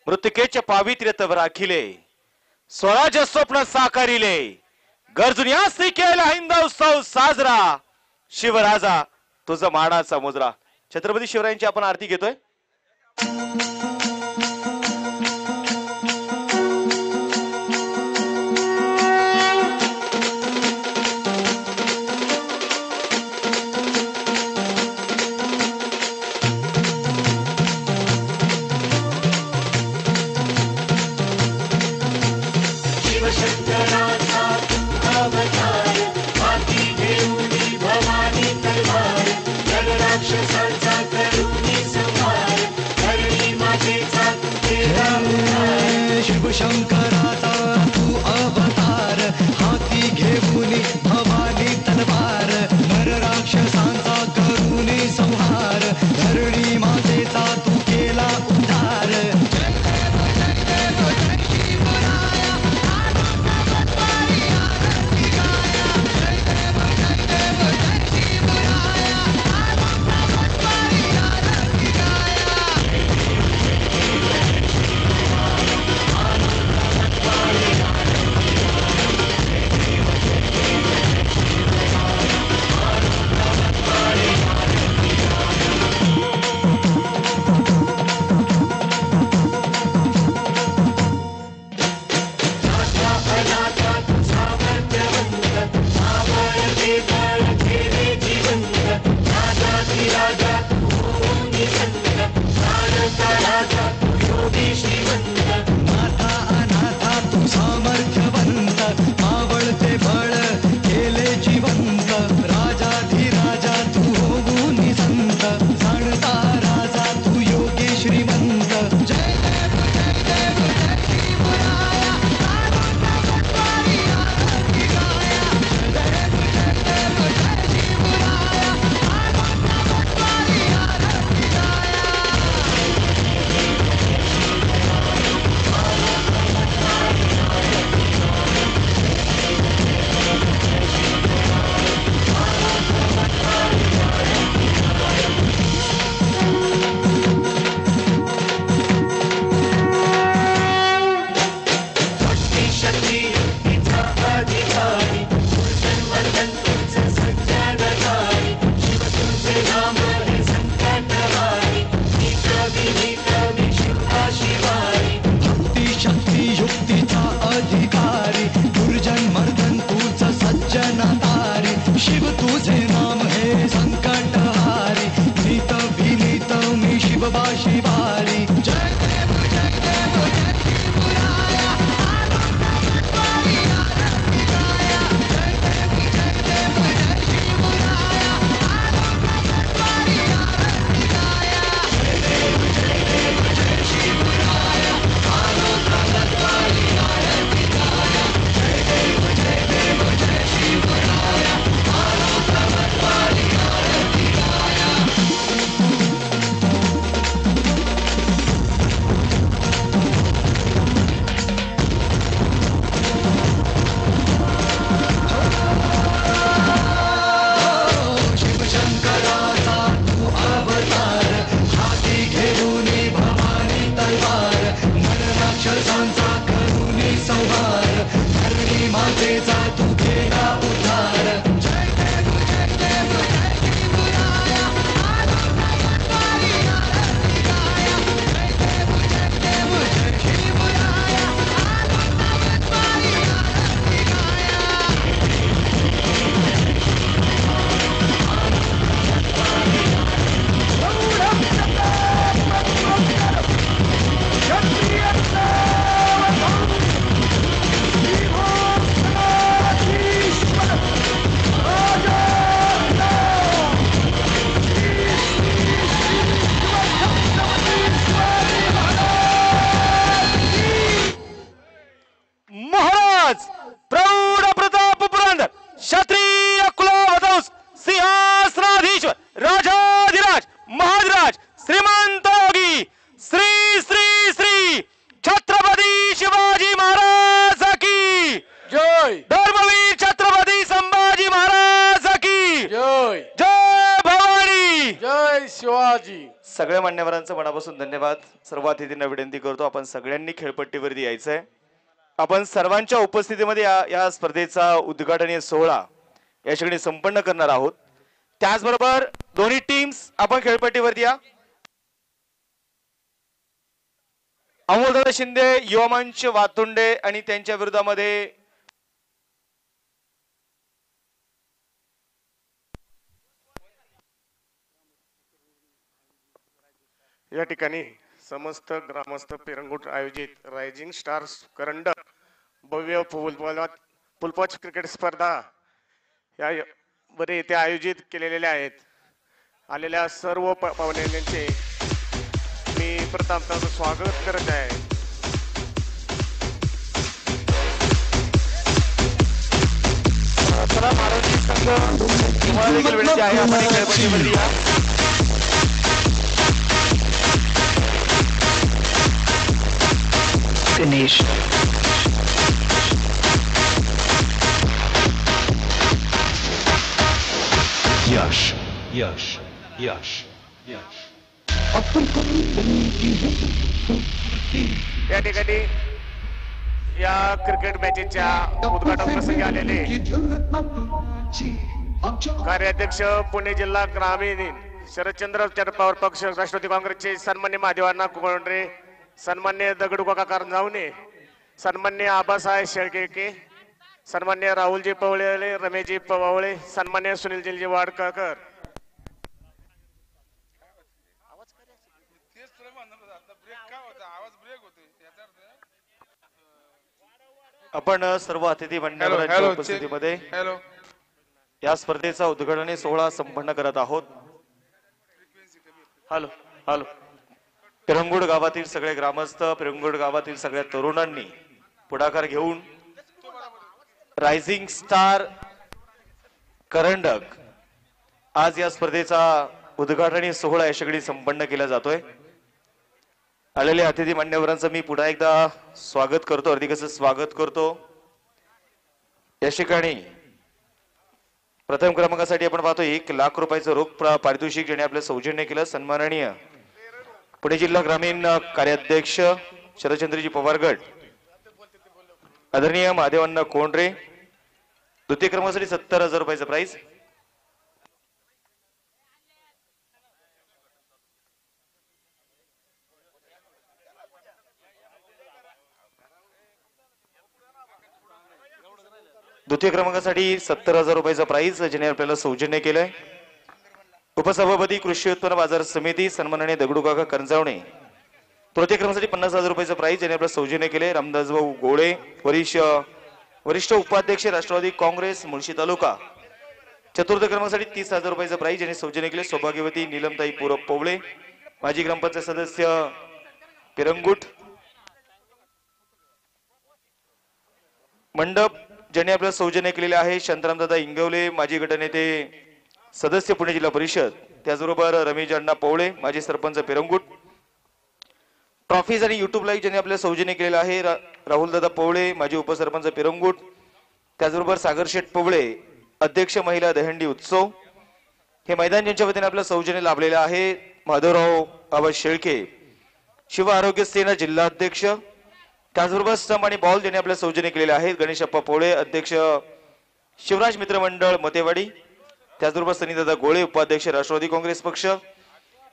मृतिकेचे पावित्र्य तव राखिले, स्वराज्य स्वप्न साकारिले, गरजून यास्ती केला हिंद उत्सव साजरा, शिवराजा तुझा मानाचा मुजरा. छत्रपती शिवरायांची आपण आरती घेतोय. शिवशंकराचा तू अवतार, हाती घेऊन भवानी तलवार, नर राक्षसांचा करुणी संहार, धरणी मातेचा तू केला उद्धार. सगळ्या मान्यवरांचं मनापासून धन्यवाद. सर्व अतिथींना विनंती करतो आपण सगळ्यांनी खेळपट्टीवरती यायचंय. आपण सर्वांच्या उपस्थितीमध्ये या स्पर्धेचा उद्घाटनीय सोहळा या ठिकाणी संपन्न करणार आहोत. त्याचबरोबर दोन्ही टीम्स आपण खेळपट्टीवरती या. अमोलदादा शिंदे युवा मंच वातुंडे आणि त्यांच्या विरोधामध्ये या ठिकाणी समस्त ग्रामस्थ पिरंगुट आयोजित रायझिंग स्टार्स करंडक भव्य फुलपॉच क्रिकेट स्पर्धा या मध्ये इथे आयोजित केलेल्या आहेत. आलेल्या सर्व पाहुण्यांचे मी प्रथमतः स्वागत करत आहे. संघ तुम्हाला देखील विनंती आहे आपण खेळपट्टीवरती या. Ganesh. Yash. Yash. Yash. Yash. या ठिकाणी या क्रिकेट मॅचेसच्या उद्घाटन प्रसंगी आलेले कार्याध्यक्ष पुणे जिल्हा ग्रामीण शरदचंद्र पवार पक्ष राष्ट्रवादी काँग्रेसचे सन्मान्य महादेवांना कोंडरे, सन्मान्य दगडूकाका कारंजावणे, सन्मान्य आबासाहेब शेळके, सन्मान्य राहुलजी पवळे, रमेशजी पवळे, सन्मान्य सुनीलजी वाडकर. आपण सर्व अतिथी मंडळाच्या उपस्थितीमध्ये या स्पर्धेचा उद्घाटनी सोहळा संपन्न करत आहोत. हॅलो हॅलो पिरंगुड गावातील सगळे ग्रामस्थ, पिरंगुड गावातील सगळ्या तरुणांनी पुढाकार घेऊन रायझिंग स्टार करंडक आज या स्पर्धेचा उद्घाटनी सोहळा या ठिकाणी संपन्न केला जातोय. आलेल्या अतिथी मान्यवरांचं मी पुन्हा एकदा स्वागत करतो, हार्दिक स्वागत करतो. या ठिकाणी प्रथम क्रमांकासाठी आपण पाहतो 1 लाख रुपयाचं रोख पारितोषिक ज्याने आपलं सौजन्य केलं. सन्माननीय पुणे जिल्हा ग्रामीण कार्याध्यक्ष शरदचंद्रजी पवार गट, आदरणीय महादेवांना कोंडरे. द्वितीय क्रमांकासाठी 70,000 रुपयाचं प्राइज. द्वितीय क्रमांकासाठी 70,000 रुपयाचं प्राइज ज्याने आपल्याला सौजन्य केलंय. उपसभापती कृषी उत्पन्न बाजार समिती सन्माननीय दगडूकाका करंजावणे. तृतीय क्रमांकासाठी 50,000 रुपयाचं प्राइज ज्याने आपल्याला सौजन्य केले. रामदास भाऊ गोळे वरिष्ठ उपाध्यक्ष राष्ट्रवादी काँग्रेस मुळशी तालुका. चतुर्थ क्रमांकासाठी 30,000 रुपयाचं प्राइज ज्याने सौजन्य केले. सौभाग्यवती नीलमताई पूरब पवळे, माजी ग्रामपंचायत सदस्य पिरंगुट. मंडप ज्यांनी आपल्याला सौजन्य केलेले आहे शांतारामदादा इंगवले, माजी गटनेते सदस्य पुणे जिल्हा परिषद. त्याचबरोबर रमेश अण्णा पवळे, माजी सरपंच पिरंगुट. ट्रॉफीज आणि युट्यूब लाईव्ह ज्यांनी आपल्याला सौजन्य केलेलं आहे राहुलदादा पवळे, माजी उपसरपंच पिरंगुट. त्याचबरोबर सागर शेठ पवळे, अध्यक्ष महिला दहंडी उत्सव. हे मैदान ज्यांच्या वतीने आपल्याला सौजन्य लाभलेलं आहे माधवराव आबा शेळके, शिव आरोग्य सेना जिल्हा अध्यक्ष. त्याचबरोबर स्टंप आणि बॉल ज्यांनी आपल्याला सौजन्य केलेले आहेत गणेशप्पा पोळे, अध्यक्ष शिवराज मित्र मंडळ मतेवाडी. त्याचबरोबर सनीदादा गोळे, उपाध्यक्ष राष्ट्रवादी काँग्रेस पक्ष.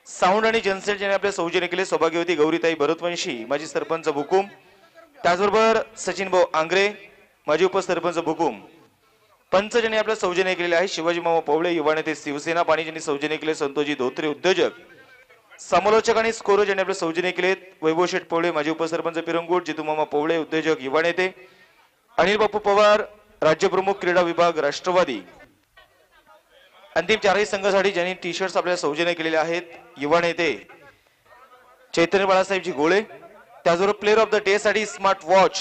साऊंड आणि जनसेट ज्यांनी आपल्याला सौजन्य केले सौभाग्यवती गौरीताई भरतवंशी, माजी सरपंच बुकुम. त्याचबरोबर सचिन भाऊ आंग्रे, माजी उपसरपंच बुकुम. पंच ज्यांनी आपल्याला सौजन्य केलेले आहे शिवाजी मामा पवळे, युवा नेते शिवसेना. पाणी ज्यांनी सौजन्य केले संतोषजी धोत्रे, उद्योजक. समालोचक आणि स्कोर ज्यांनी आपले सौजन्य केलेत वैभव शेठ पवळे, माजी उपसरपंच पिरंगुट, जितू मामा पवळे, उद्योजक युवा नेते. अनिल बापू पवार, राज्यप्रमुख क्रीडा विभाग राष्ट्रवादी. अंतिम चारही संघासाठी ज्यांनी टी शर्ट्स आपल्याला सौजन्य केलेले आहेत युवा नेते चैतन्य बाळासाहेबजी गोळे. त्याचबरोबर प्लेअर ऑफ द डे साठी स्मार्ट वॉच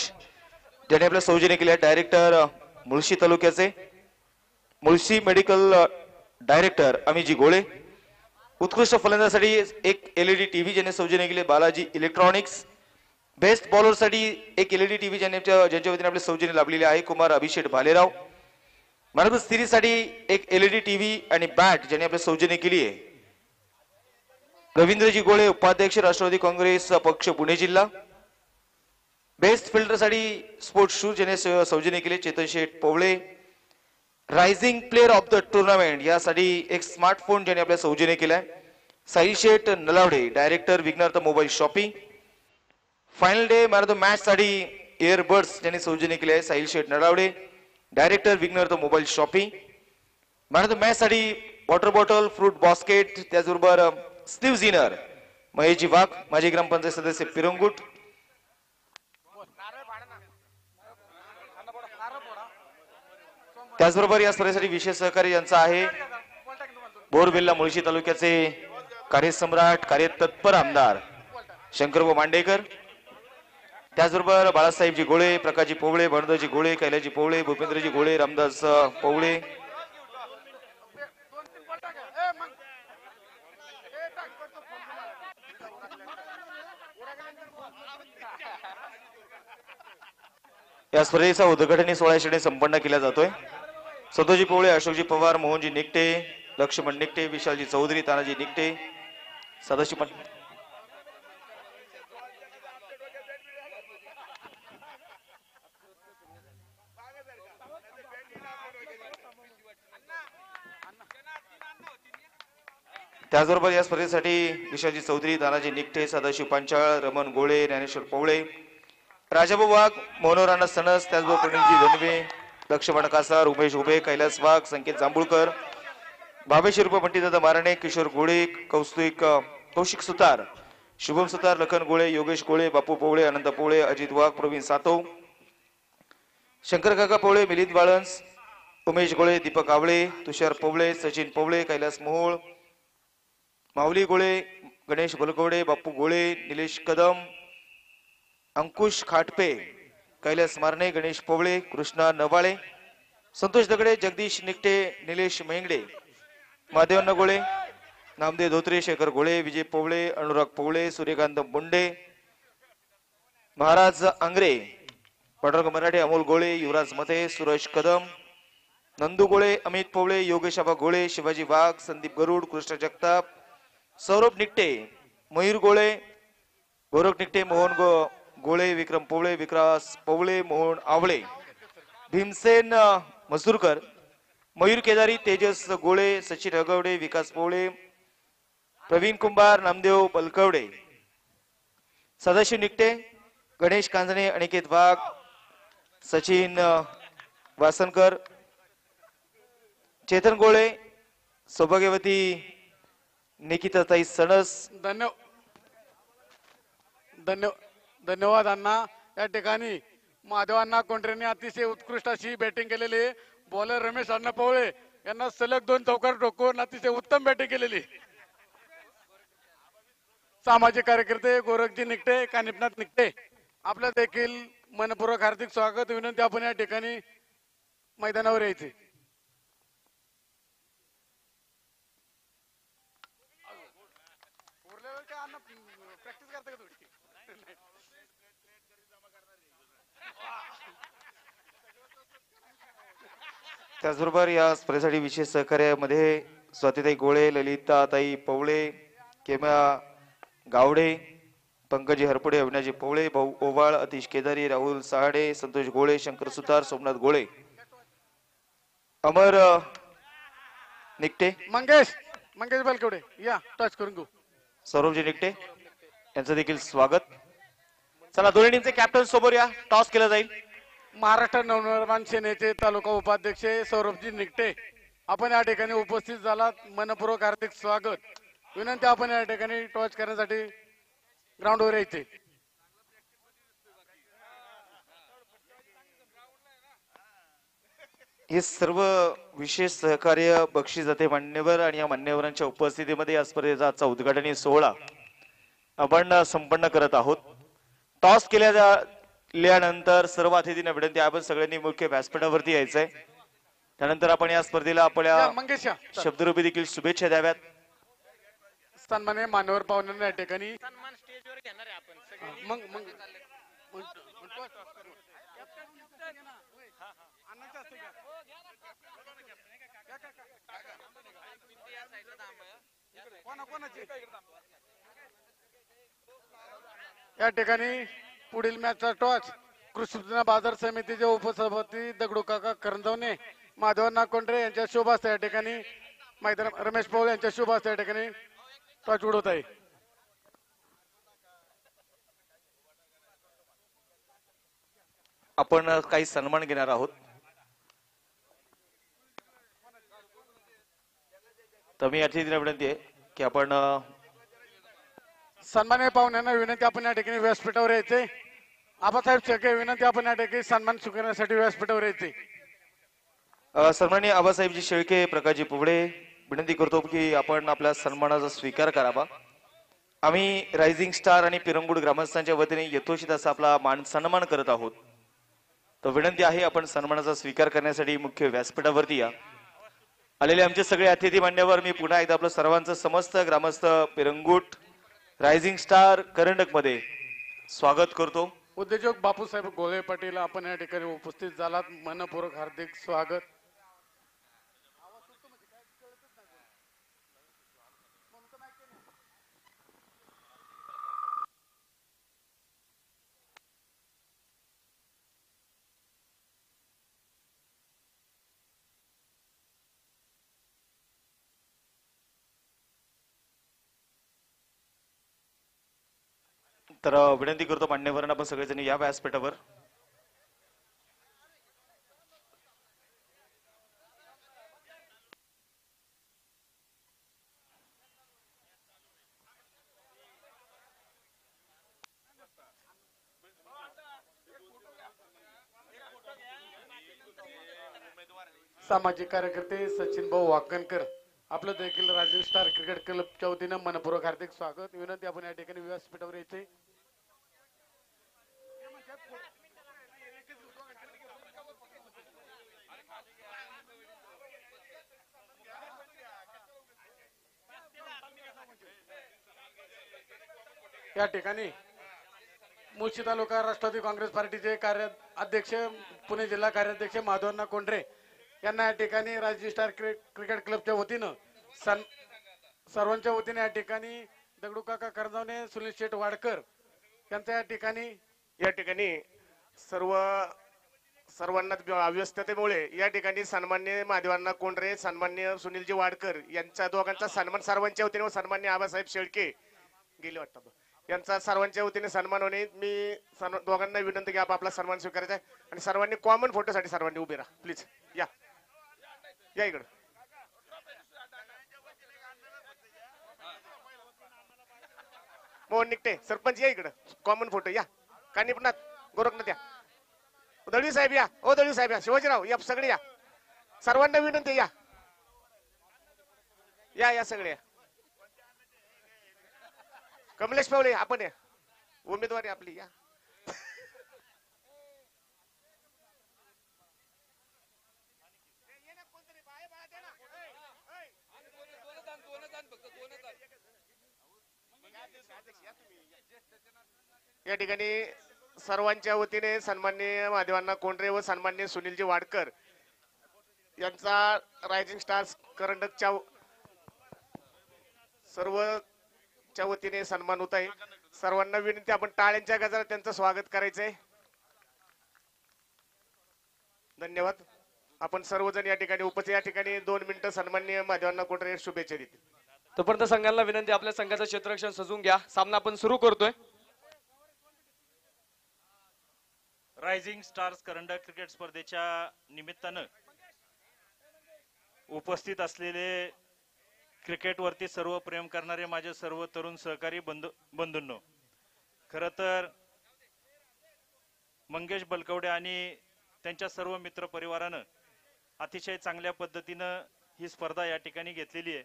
ज्यांनी आपल्याला सौजन्य केले आहे डायरेक्टर मुळशी तालुक्याचे, मुळशी मेडिकल डायरेक्टर अमितजी गोळे. उत्कृष्ट फलंदाजासाठी एक LED टीव्ही ज्याने सौजन्य केले बालाजी इलेक्ट्रॉनिक्स. बेस्ट बॉलर साठी एक LED टीव्ही ज्यांच्या वतीने आपले सौजन्य लाभलेले आहे कुमार अभिषेक भालेराव. मार्गदर्शक स्त्रीसाठी एक LED टीव्ही आणि बॅट ज्यांनी आपले सौजन्य केली आहे रवींद्रजी गोळे उपाध्यक्ष राष्ट्रवादी काँग्रेस पक्ष पुणे जिल्हा. बेस्ट फिल्डर साठी स्पोर्ट्स शूज ज्याने सौजन्य केले Chetan Sheth Pawale. Rising player of the tournament यासाठी एक स्मार्टफोन ज्याने आपल्या सौजन्य केलाय Sai Sheth Nalawade director Vighnarth mobile shopping. Final day man of the match साठी इयरबड्स ज्यांनी सौजन्य केले आहे Sahil Sheth Nalawade director Vighnarth mobile shopping. Man of the match साठी वॉटर बॉटल फ्रूट बास्केट त्याचबरोबर स्लीव्ह इनर महेशजी वाघ माजी ग्रामपंचायत सदस्य पिरंगुट. त्याचबरोबर या स्पर्धेसाठी विशेष सहकार्य यांचा आहे बोरबिल्ला मुळशी तालुक्याचे कार्यसम्राट कार्यतत्पर आमदार शंकरभाऊ मांडेकर. त्याचबरोबर बाळासाहेबजी गोळे प्रकाशजी पोवळे भणदजी गोळे कैलाजी पोवळे भूपेंद्रजी गोळे रामदास पोवळे. या स्पर्धेचा उद्घाटनी सोहळ्याने संपन्न केला जातोय. सदोजी पोवळे अशोकजी पवार मोहनजी निकटे लक्ष्मण निकटे विशालजी चौधरी तानाजी निकटे सदाशिव त्याचबरोबर या स्पर्धेसाठी विशालजी चौधरी तानाजी निकटे सदाशिव पांचाळ रमण गोळे ज्ञानेश्वर पवळे राजाभाऊ वाघ मनोराणा सणस त्याचबरोबर प्रणितजी धनवे लक्ष्मण कासार उमेश उभे कैलास वाघ संकेत जांभूळकर भावेश रूप पंडितदादा मारणे किशोर गोळे कौशिक सुतार शुभम सुतार लखन गोळे योगेश गोळे बापू पोवळे अनंत पोवळे अजित वाघ प्रवीण सातव शंकर काका पोवळे मिलिंद वाळंस उमेश गोळे दीपक आवळे तुषार पोवळे सचिन पोवळे कैलास मोहोळ माऊली गोळे गणेश बलकवडे बापू गोळे निलेश कदम अंकुश खाटपे कैलास मारणे गणेश पोवळे कृष्णा नवाळे संतोष दगडे जगदीश निकटे निलेश मेंगडे महादेवन्न गोळे नामदेव धोत्रे शेखर गोळे विजय पोवळे अनुराग पोवळे सूर्यकांत मुंडे महाराज आंग्रे पांडुरंग मराठे अमोल गोळे युवराज मते सुरेश कदम नंदू गोळे अमित पोवळे योगेश आबा गोळे शिवाजी वाघ संदीप गरुड कृष्ण जगताप सौरभ निकटे मयूर गोळे गौरव निकटे मोहन गोळे विक्रम पोवळे विकास पोवळे मोहन आवळे भीमसेन मसूरकर मयूर केदारी तेजस गोळे सचिन अगवडे विकास पोवळे प्रवीण कुंभार नामदेव बलकवडे सदाशिव निकटे गणेश कांजणे अनिकेत वाघ सचिन वासनकर चेतन गोळे सौभाग्यवती निकिताताई सणस. धन्यवाद अण्णा. या ठिकाणी महादेवांना कोंढरेंनी अतिशय उत्कृष्ट अशी बॅटिंग केलेली. बॉलर रमेश अण्णा पवळे यांना सलग 2 चौकार ठोकून अतिशय उत्तम बॅटिंग केलेली. सामाजिक कार्यकर्ते गोरखजी निकटे कानिपनाथ निकटे आपलं देखील मनपूर्वक हार्दिक स्वागत विनंती. आपण या ठिकाणी मैदानावर यायचे. प्रॅक्टिस करता का थोडी? त्याचबरोबर या स्पर्धेसाठी विशेष सहकार्यामध्ये स्वातीताई गोळे ललिताताई पवळे केम्या गावडे पंकजी हरपडे अविनाजी पवळे भाऊ ओवाळ अतिश केदारी राहुल सहाडे संतोष गोळे शंकर सुतार सोमनाथ गोळे अमर निकटे मंगेश बलकवडे या टच करून घेऊ. सौरभजी निकटे यांचं देखील स्वागत. चला दोन्ही टीमचे कॅप्टन समोर या. टॉस केला जाईल. महाराष्ट्र नवनिर्माण सेनेचे तालुका उपाध्यक्ष सौरभजी निकटे आपण या ठिकाणी उपस्थित झालात. मनपूर्वक हार्दिक स्वागत विनंती. आपण या ठिकाणी टॉस करण्यासाठी ग्राउंडवर यायचे. हे सर्व विशेष सहकार्य बक्षीस जाते मान्यवर आणि या मान्यवरांच्या उपस्थितीमध्ये या स्पर्धेचा आजचा उद्घाटनी सोहळा आपण संपन्न करत आहोत. टॉस केल्यानंतर सर्व अतिथींना विनंती आपण सगळ्यांनी मुख्य व्यासपीठावरती यायचंय. त्यानंतर आपण या स्पर्धेला आपल्या शब्दरूपी देखील शुभेच्छा द्याव्यात. सन्मान्य मान्यवर पाहुण्यांना या ठिकाणी मग या ठिकाणी पुढील मॅचचा टॉस कृषी उत्पन्न बाजार समितीचे उपसभापती दगडू काका करंजवणे माधवनाथ कोंडरे यांच्या शुभ हस्ते या ठिकाणी मैदान रमेश पौल यांच्या शुभ हस्ते या ठिकाणी टॉस उडवत आहे. आपण काही सन्मान घेणार आहोत. तर मी याची विनंती आहे की आपण सन्मान्य पाहुण्यांना विनंती आपण या ठिकाणी व्यासपीठावर यायचे. आबासाहेब शेळके विनंती आपण या ठिकाणी सन्मान स्वीकारण्यासाठी व्यासपीठावर यायचे. सन्माननीय आबासाहेबजी शेळके प्रकाशजी पुबडे विनंती करतो की आपण आपल्या सन्मानाचा स्वीकार करावा. आम्ही रायझिंग स्टार आणि पिरंगुड ग्रामस्थांच्या वतीने यथोचित असा आपला मान सन्मान करत आहोत. तर विनंती आहे आपण सन्मानाचा स्वीकार करण्यासाठी मुख्य व्यासपीठावरती या. आलेले आमचे सगळे अतिथी मान्यवर मी पुन्हा एकदा आपलं सर्वांचं समस्त ग्रामस्थ पिरंगुट रायझिंग स्टार करंडक मध्ये स्वागत करतो. उद्योजक बापूसाहेब गोळे पाटील आपण या ठिकाणी उपस्थित झालात. मनपूर्वक हार्दिक स्वागत. तर विनंती करतो मान्यवरांना आपण सगळेजण या व्यासपीठावर. सामाजिक कार्यकर्ते सचिन भाऊ वाकणकर आपलं देखील राजन स्टार क्रिकेट क्लबच्या वतीनं मनपूर्वक हार्दिक स्वागत. विनंती आपण या ठिकाणी व्यासपीठावर यायचे. या ठिकाणी मुळशी तालुका राष्ट्रवादी काँग्रेस पार्टीचे कार्याध्यक्ष पुणे जिल्हा कार्याध्यक्ष माधवनाथ कोंडरे यांना या ठिकाणी राजनी स्टार क्रिकेट क्लबच्या वतीनं सर्वांच्या वतीने या ठिकाणी दगडू काका करंजवणे सुनील शेठ वाडकर यांच्या या ठिकाणी सर्वांना व्यस्ततेमुळे या ठिकाणी सन्मान्य माधवांना कोंडरे सन्मान्य सुनीलजी वाडकर यांच्या दोघांचा सन्मान सर्वांच्या वतीने व सन्मान्य आबासाहेब शेळके गेले वाटतं यांचा सर्वांच्या वतीने सन्मान होणे. मी दोघांना विनंती की आपला सन्मान स्वीकारायचा आहे आणि सर्वांनी कॉमन फोटोसाठी सर्वांनी उभे राहा प्लीज. या या इकडं. मोहन निकटे सरपंच या इकडं कॉमन फोटो या. कानिपनाथ गोरखनाथ या. दळवी साहेब या. ओ दळवी साहेब या. शिवाजीराव या सगळे या. सर्वांना विनंती या या या सगळे. कमलेश पावले आपण या उमेदवारी आपली या. या ठिकाणी सर्वांच्या वतीने सन्माननीय माधवांना कोंडरे व सन्माननीय सुनीलजी वाडकर यांचा रायझिंग स्टार्स करंडकच्या सर्वच्या वतीने सन्मान होत आहे. सर्वांना विनंती आपण टाळ्यांच्या गजरात त्यांचं स्वागत करायचंय. धन्यवाद. आपण सर्वजण या ठिकाणी उपस्थित या ठिकाणी 2 मिनिटं सन्माननीय माधवांना कोंडरे शुभेच्छा देतील. तोपर्यंत संघाला विनंती आपल्या संघाचं क्षेत्ररक्षण सजवून घ्या. सामना आपण सुरू करतोय. रायझिंग स्टार्स करंडक क्रिकेट स्पर्धेच्या निमित्तानं उपस्थित असलेले क्रिकेटवरती सर्व प्रेम करणारे माझे सर्व तरुण सहकारी बंधूंनो, खरं तर मंगेश बलकवडे आणि त्यांच्या सर्व मित्र परिवारानं अतिशय चांगल्या पद्धतीनं ही स्पर्धा या ठिकाणी घेतलेली आहे.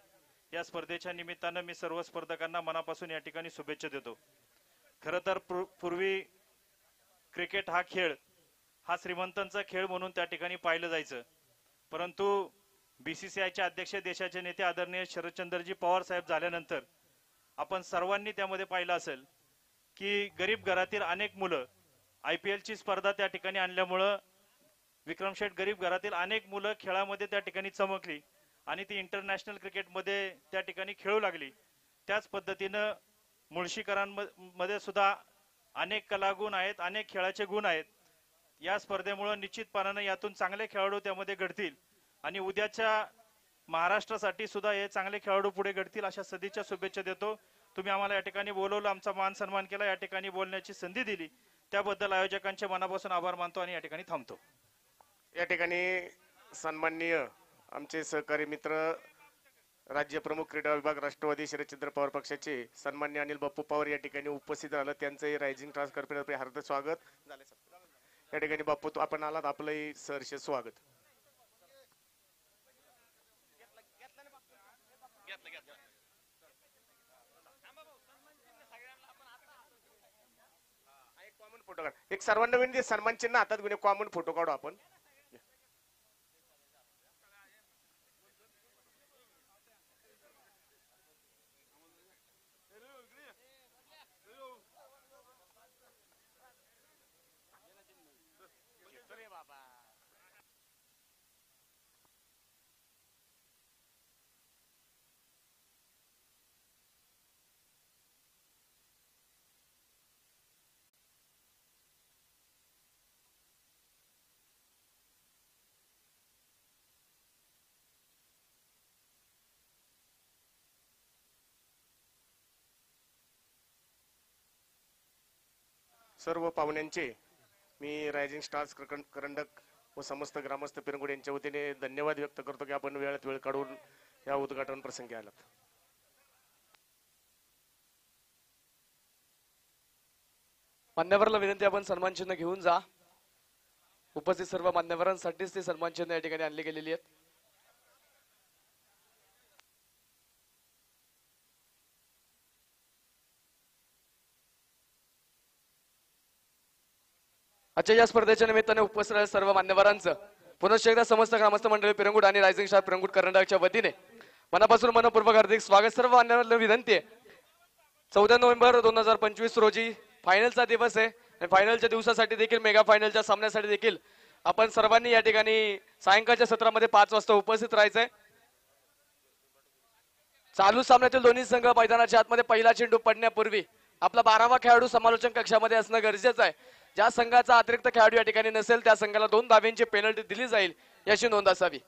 या स्पर्धेच्या निमित्तानं मी सर्व स्पर्धकांना मनापासून या ठिकाणी शुभेच्छा देतो. खरं तर पूर्वी क्रिकेट हा खेळ हा श्रीमंतांचा खेळ म्हणून त्या ठिकाणी पाहिलं जायचं, परंतु बीसीसीआयचे अध्यक्ष देशाचे नेते आदरणीय शरदचंद्रजी पवार साहेब झाल्यानंतर आपण सर्वांनी त्यामध्ये पाहिलं असेल की गरीब घरातील अनेक मुलं IPLची स्पर्धा त्या ठिकाणी आणल्यामुळं विक्रम शेठ गरीब घरातील अनेक मुलं खेळामध्ये त्या ठिकाणी चमकली आणि ती इंटरनॅशनल क्रिकेटमध्ये त्या ठिकाणी खेळू लागली. त्याच पद्धतीनं मुळशीकरांमध्ये सुद्धा अनेक कलागुण आहेत, अनेक खेळाचे गुण आहेत. या स्पर्धेमुळे निश्चितपणाने यातून चांगले खेळाडू त्यामध्ये घडतील आणि उद्याच्या महाराष्ट्रासाठी सुद्धा हे चांगले खेळाडू पुढे घडतील अशा सदिच्छा शुभेच्छा देतो. तुम्ही आम्हाला या ठिकाणी बोलवलं, आमचा मान सन्मान केला, या ठिकाणी बोलण्याची संधी दिली त्याबद्दल आयोजकांचे मनापासून आभार मानतो आणि या ठिकाणी थांबतो. या ठिकाणी सन्माननीय आमचे सहकारी मित्र राज्य प्रमुख क्रीडा विभाग राष्ट्रवादी शरदचंद्र पवार पक्षाचे सन्माननीय अनिल बाप्पू पवार या ठिकाणी उपस्थित राहिलं. त्यांचंही रायझिंग स्टार्स कर्तृत्व हार्दिक स्वागत. या ठिकाणी बाप्पू आपण आलात, आपलंही सहर्ष स्वागत. फोटो काढ, एक सर्वांना विनंती, सन्मान चिन्ह हातात घेऊन कॉमन फोटो काढू आपण. सर्व पाहुण्यांचे मी रायझिंग स्टार्स करंडक व समस्त ग्रामस्थ पिरंगुड यांच्या वतीने धन्यवाद व्यक्त करतो की आपण वेळात वेळ काढून या उद्घाटन प्रसंगी आलात. मान्यवराला विनंती, आपण सन्मान चिन्ह घेऊन जा. उपस्थित सर्व मान्यवरांसाठीच ते सन्मान चिन्ह या ठिकाणी आणली गेलेली आहेत. आजच्या या स्पर्धेच्या निमित्ताने उपस्थित सर्व मान्यवरांचं पुनश्च एकदा समस्त ग्रामस्थ मंडळी पिरंगुट आणि रायझिंग स्टार पिरंगुट कर्नाटकच्या वतीने मनापासून मनपूर्वक हार्दिक स्वागत. सर्व मान्यवरांना विनंती आहे, 14 नोव्हेंबर 2025 रोजी फायनलचा दिवस आहे आणि फायनलच्या दिवसासाठी देखील मेगा फायनलच्या सामन्यासाठी देखील आपण सर्वांनी या ठिकाणी सायंकाळच्या सत्रामध्ये 5 वाजता उपस्थित राहायचंय. चालू सामन्यातील दोन्ही संघ मैदानाच्या आतमध्ये पहिला चेंडू पडण्यापूर्वी आपला 12वा खेळाडू समालोचन कक्षामध्ये असणं गरजेचं आहे. ज्या संघाचा अतिरिक्त खेळाडू या ठिकाणी नसेल त्या संघाला 2 धाब्यांची पेनल्टी दिली जाईल याची नोंद असावी.